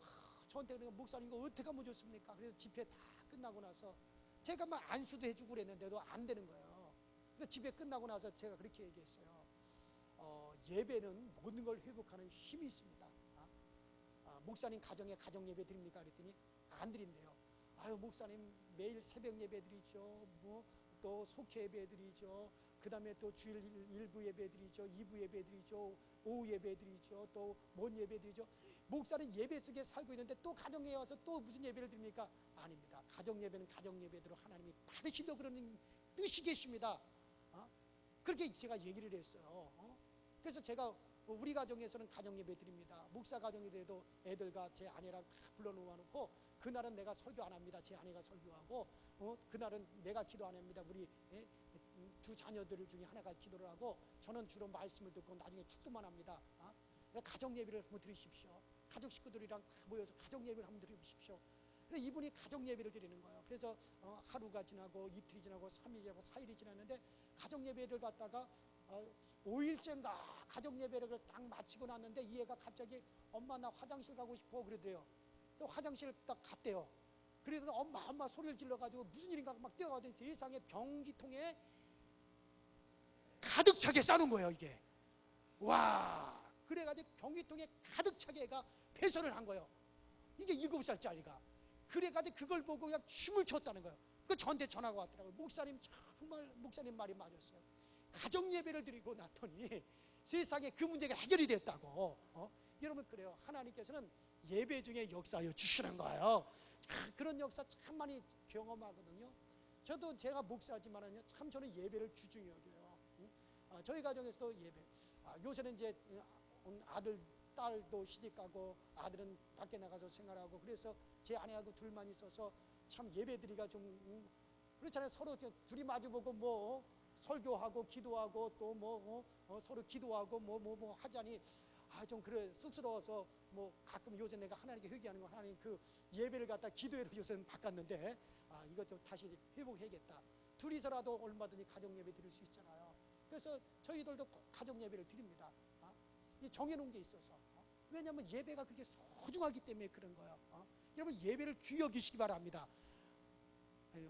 저한테 그러니까 목사님 이거 어떻게 하면 좋습니까? 그래서 집회 다 끝나고 나서 제가 막 안수도 해주고 그랬는데도 안 되는 거예요. 그래서 집회 끝나고 나서 제가 그렇게 얘기했어요. 예배는 모든 걸 회복하는 힘이 있습니다. 목사님 가정에 가정 예배 드립니까? 그랬더니 안 드린대요. 목사님 매일 새벽 예배 드리죠. 뭐 또 속회 예배 드리죠. 그 다음에 또 주일 1부 예배 드리죠. 2부 예배 드리죠. 오후 예배 드리죠. 또 뭔 예배 드리죠. 목사는 예배 속에 살고 있는데 또 가정에 와서 또 무슨 예배를 드립니까? 아닙니다. 가정 예배는 가정 예배대로 하나님이 받으시려고 그러는 뜻이 계십니다. 그렇게 제가 얘기를 했어요. 그래서 제가 우리 가정에서는 가정 예배 드립니다. 목사 가정에도 애들과 제 아내랑 다 불러놓고 그날은 내가 설교 안 합니다. 제 아내가 설교하고 그날은 내가 기도 안 합니다. 우리 두 자녀들 중에 하나가 기도를 하고 저는 주로 말씀을 듣고 나중에 축도만 합니다. 가정 예배를 한번 드리십시오. 가족 식구들이랑 다 모여서 가정 예배를 한번 드리십시오. 그래서 이분이 가정 예배를 드리는 거예요. 그래서 하루가 지나고 이틀이 지나고 3일이 지나고 4일이 지났는데 가정 예배를 갖다가 5일째인가 가정 예배를 딱 마치고 났는데 이 애가 갑자기 엄마 나 화장실 가고 싶어 그러대요. 화장실 딱 갔대요. 그래서 엄마 소리를 질러가지고 무슨 일인가 막 뛰어가더니 세상에 변기통에 가득 차게 싸놓은 거예요 이게. 와, 그래가지고 변기통에 가득 차게 애가 폐설을 한 거예요. 이게 7살짜리가. 그래가지고 그걸 보고 그냥 춤을 췄다는 거예요. 그 저한테 전화가 왔더라고요. 목사님 정말 목사님 말이 맞았어요. 가정 예배를 드리고 났더니 세상에 그 문제가 해결이 됐다고. 여러분 그래요. 하나님께서는 예배 중에 역사하여 주시는 거예요. 그런 역사 참 많이 경험하거든요. 저도 제가 목사지만은요 참 저는 예배를 귀중히 여겨요. 저희 가정에서도 예배. 요새는 이제 아들 딸도 시집가고 아들은 밖에 나가서 생활하고 그래서 제 아내하고 둘만 있어서 참 예배드리기가 좀 그렇잖아요. 서로 둘이 마주보고 뭐 설교하고 기도하고 또 뭐 서로 기도하고 뭐 하자니 좀 그래 쑥스러워서 뭐 가끔 요새 내가 하나님께 회개하는 거 하나님 그 예배를 갖다 기도회로 요새는 바꿨는데 이것도 다시 회복해야겠다. 둘이서라도 얼마든지 가정 예배 드릴 수 있잖아요. 그래서 저희들도 가정 예배를 드립니다. 정해놓은 게 있어서. 왜냐하면 예배가 그렇게 소중하기 때문에 그런 거예요. 여러분 예배를 귀히 여기시기 바랍니다.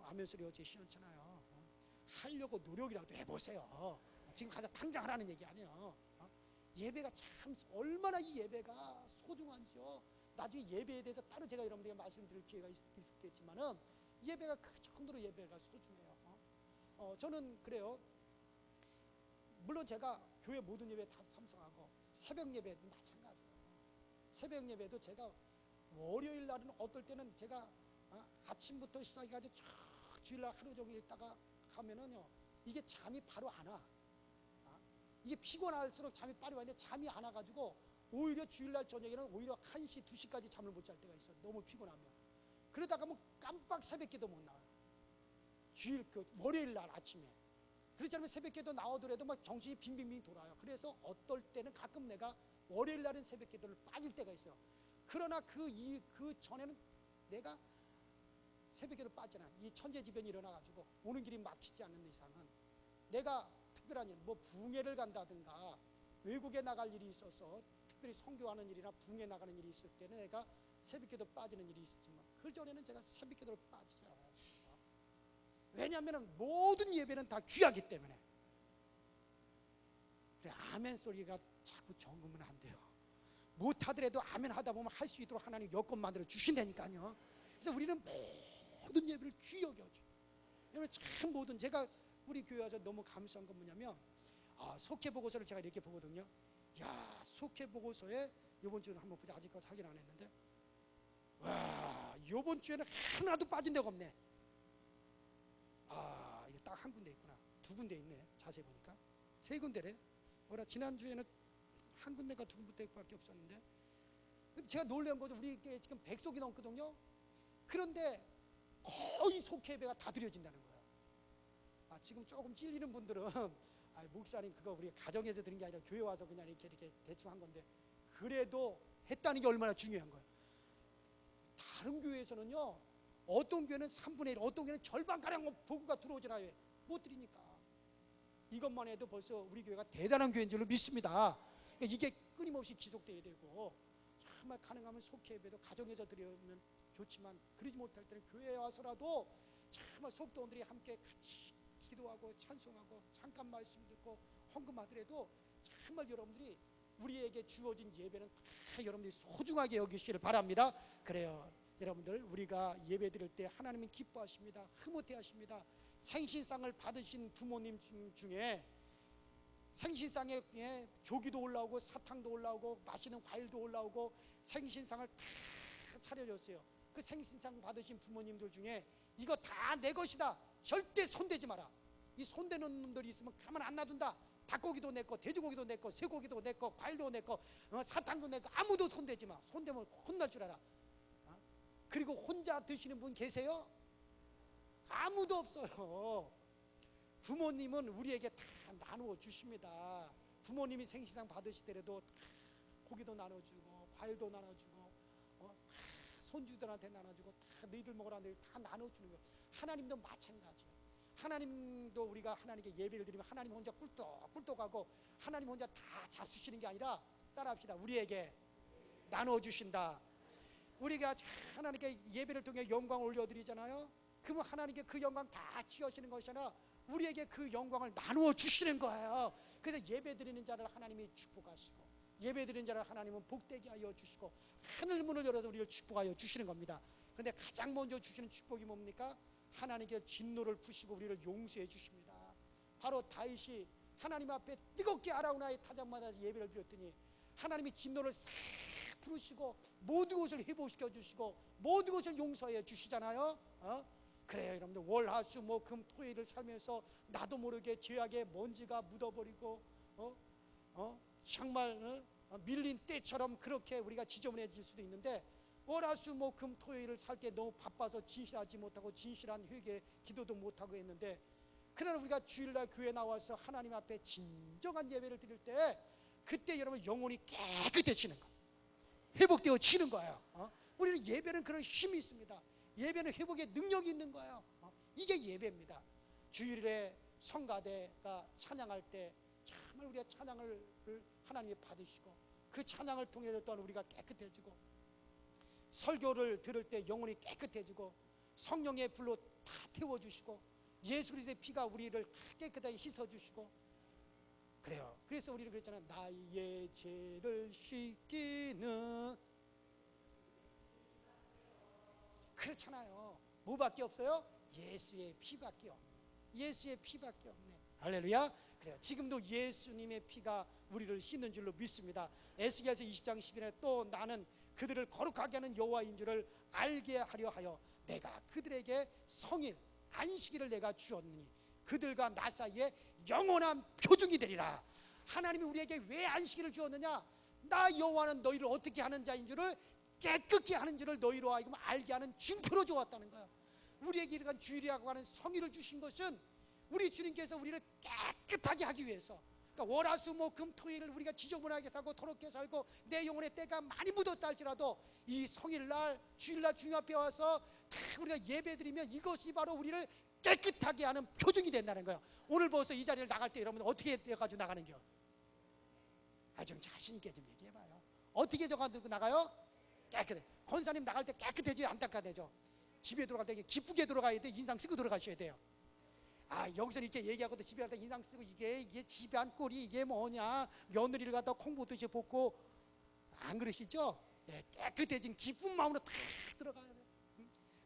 아멘 소리 어째 시원찮아요. 하려고 노력이라도 해보세요. 지금 가서 당장 하라는 얘기 아니에요. 예배가 참 얼마나 이 예배가 소중한지요. 나중에 예배에 대해서 따로 제가 여러분들에게 말씀드릴 기회가 있겠지만은 예배가 그 정도로 예배가 소중해요. 저는 그래요. 물론 제가 교회 모든 예배 다 참석하고 새벽 예배도 마찬가지예요. 새벽 예배도 제가 월요일 날은 어떨 때는 제가 아침부터 시작해가지고 쭉 주일날 하루 종일 있다가 가면은요 이게 잠이 바로 안 와. 이게 피곤할수록 잠이 빨리 와는데 잠이 안 와가지고 오히려 주일날 저녁에는 오히려 1시, 2시까지 잠을 못 잘 때가 있어요. 너무 피곤하면. 그러다가 뭐 깜빡 새벽기도 못 나와요. 주일 월요일 날 아침에. 그렇지 않으면 새벽기도 나오더라도 막 정신이 빙빙빙 돌아요. 그래서 어떨 때는 가끔 내가 월요일 날은 새벽기도를 빠질 때가 있어요. 그러나 그 전에는 내가 새벽기도 빠지나 이 천재지변이 일어나가지고 오는 길이 막히지 않는 이상은 내가 특별한 일, 뭐 붕해를 간다든가 외국에 나갈 일이 있어서 특별히 선교하는 일이나 붕해 나가는 일이 있을 때는 내가 새벽기도 빠지는 일이 있었지만 그 전에는 제가 새벽기도를 빠지지 않아요. 왜냐하면 모든 예배는 다 귀하기 때문에. 그래, 아멘 소리가 자꾸 적으면 안 돼요. 못하더라도 아멘 하다 보면 할 수 있도록 하나님 여건 만들어 주신다니까요. 그래서 우리는 모든 예배를 귀히 여겨줘. 여러분 참 모든 제가 우리 교회 와서 너무 감사한 건 뭐냐면 속회 보고서를 제가 이렇게 보거든요. 야, 속회 보고서에 이번 주는 한번 보자. 아직까지 확인 안 했는데 와, 이번 주에는 하나도 빠진 데가 없네. 이게 딱 한 군데 있구나. 두 군데 있네. 자세히 보니까 세 군데래. 뭐라 지난주에는 한 군데가 두 군데밖에 없었는데 제가 놀란 거죠. 우리 지금 100석이 넘거든요. 그런데 거의 속회 예배가 다 드려진다는 거예요. 지금 조금 찔리는 분들은 목사님 그거 우리 가정에서 드린 게 아니라 교회 와서 그냥 이렇게 대충 한 건데 그래도 했다는 게 얼마나 중요한 거예요. 다른 교회에서는요 어떤 교회는 3분의 1, 어떤 교회는 절반가량 보고가 들어오잖아요. 왜? 못 드리니까. 이것만 해도 벌써 우리 교회가 대단한 교회인 줄로 믿습니다. 그러니까 이게 끊임없이 지속돼야 되고 정말 가능하면 속회 예배도 가정에서 드리면 좋지만 그러지 못할 때는 교회에 와서라도 정말 속도원들이 함께 같이 기도하고 찬송하고 잠깐 말씀 듣고 헌금하더라도 정말 여러분들이 우리에게 주어진 예배는 다 여러분들이 소중하게 여기시기를 바랍니다. 그래요. 여러분들 우리가 예배 드릴 때 하나님은 기뻐하십니다. 흐뭇해 하십니다. 생신상을 받으신 부모님 중에 생신상에 조기도 올라오고 사탕도 올라오고 맛있는 과일도 올라오고 생신상을 다 차려줬어요. 그 생신상 받으신 부모님들 중에 이거 다 내 것이다. 절대 손대지 마라. 이 손대는 놈들이 있으면 가만 안 놔둔다. 닭고기도 내 거, 돼지고기도 내 거, 쇠고기도 내 거, 과일도 내 거, 사탕도 내 거. 아무도 손대지 마. 손대면 혼날 줄 알아. 그리고 혼자 드시는 분 계세요? 아무도 없어요. 부모님은 우리에게 다 나누어 주십니다. 부모님이 생신상 받으시더라도 고기도 나눠주고 과일도 나눠주고 손주들한테 나눠주고 다 너희들 먹으라 다 나눠주는 거예요. 하나님도 마찬가지예요. 하나님도 우리가 하나님께 예배를 드리면 하나님 혼자 꿀떡꿀떡하고 하나님 혼자 다 잡수시는 게 아니라 따라합시다. 우리에게 나눠주신다. 우리가 하나님께 예배를 통해 영광을 올려드리잖아요. 그러면 하나님께 그 영광 다 취하시는 것이 아니라 우리에게 그 영광을 나누어 주시는 거예요. 그래서 예배 드리는 자를 하나님이 축복하시고 예배 드리는 자를 하나님은 복되게 하여 주시고 하늘 문을 열어서 우리를 축복하여 주시는 겁니다. 그런데 가장 먼저 주시는 축복이 뭡니까? 하나님께 진노를 푸시고 우리를 용서해 주십니다. 바로 다윗이 하나님 앞에 뜨겁게 아라우나의 타작마다 예배를 드렸더니 하나님이 진노를 싹 부르시고 모든 것을 회복시켜 주시고 모든 것을 용서해 주시잖아요. 그래요. 여러분들 월화수 목금 토일을 살면서 나도 모르게 죄악의 먼지가 묻어버리고 정말 밀린 때처럼 그렇게 우리가 지저분해질 수도 있는데 월화수 목금 토일을 살 때 너무 바빠서 진실하지 못하고 진실한 회개 기도도 못하고 했는데 그러나 우리가 주일날 교회 나와서 하나님 앞에 진정한 예배를 드릴 때 그때 여러분 영혼이 깨끗해지는 거예요. 회복되어지는 거예요. 우리는 예배는 그런 힘이 있습니다. 예배는 회복의 능력이 있는 거예요. 이게 예배입니다. 주일에 성가대가 찬양할 때 정말 우리가 찬양을 하나님이 받으시고 그 찬양을 통해서 또한 우리가 깨끗해지고 설교를 들을 때 영혼이 깨끗해지고 성령의 불로 다 태워주시고 예수 그리스도의 피가 우리를 다 깨끗하게 씻어주시고 그래요. 그래서 우리는 그랬잖아요. 나의 죄를 씻기는, 그렇잖아요. 뭐밖에 없어요? 예수의 피밖에 없네. 예수의 피밖에 없네. 할렐루야. 그래요. 지금도 예수님의 피가 우리를 씻는 줄로 믿습니다. 에스겔서 20장 10절에 또 나는 그들을 거룩하게 하는 여호와인 줄을 알게 하려 하여 내가 그들에게 성일 안식일을 내가 주었느니 그들과 나 사이에 영원한 표중이 되리라. 하나님이 우리에게 왜 안식일을 주었느냐? 나 여호와는 너희를 어떻게 하는 자인 줄을, 깨끗게 하는 줄을 너희로 하여금 알게 하는 징표로 주었다는 거예요. 우리에게 이러한 주일이라고 하는 성일을 주신 것은 우리 주님께서 우리를 깨끗하게 하기 위해서, 그러니까 월화수목금 토일을 우리가 지저분하게 살고 더럽게 살고 내 영혼에 때가 많이 묻었다 할지라도 이 성일날 주일날 주님 앞에 와서 다 우리가 예배드리면 이것이 바로 우리를 깨끗하게 하는 표징이 된다는 거예요. 오늘 벌써 이 자리를 나갈 때 여러분 어떻게 돼가지고 나가는겨? 좀 자신 있게 좀 얘기해봐요. 어떻게 저가지고 나가요? 깨끗해. 권사님 나갈 때 깨끗해져야 안 닦아내죠. 집에 들어갈 때 기쁘게 들어가야 돼. 인상 쓰고 들어가셔야 돼요. 여기서 이렇게 얘기하고도 집에 갈 때 인상 쓰고 이게 집안 꼴이 이게 뭐냐, 며느리를 갖다 콩보듯이 볶고, 안 그러시죠? 깨끗해진 기쁜 마음으로 다 들어가야 돼요.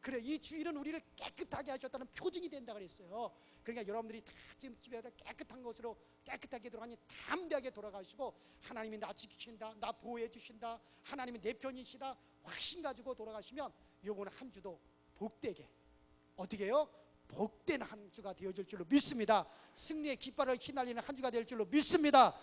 그래, 이 주일은 우리를 깨끗하게 하셨다는 표징이 된다 그랬어요. 그러니까 여러분들이 다 지금 집에 깨끗한 것으로 깨끗하게 들어가니 담대하게 돌아가시고, 하나님이 나 지키신다, 나 보호해 주신다, 하나님이 내 편이시다 확신 가지고 돌아가시면 요번 한 주도 복되게, 어떻게 해요? 복된 한 주가 되어질 줄로 믿습니다. 승리의 깃발을 휘날리는 한 주가 될 줄로 믿습니다.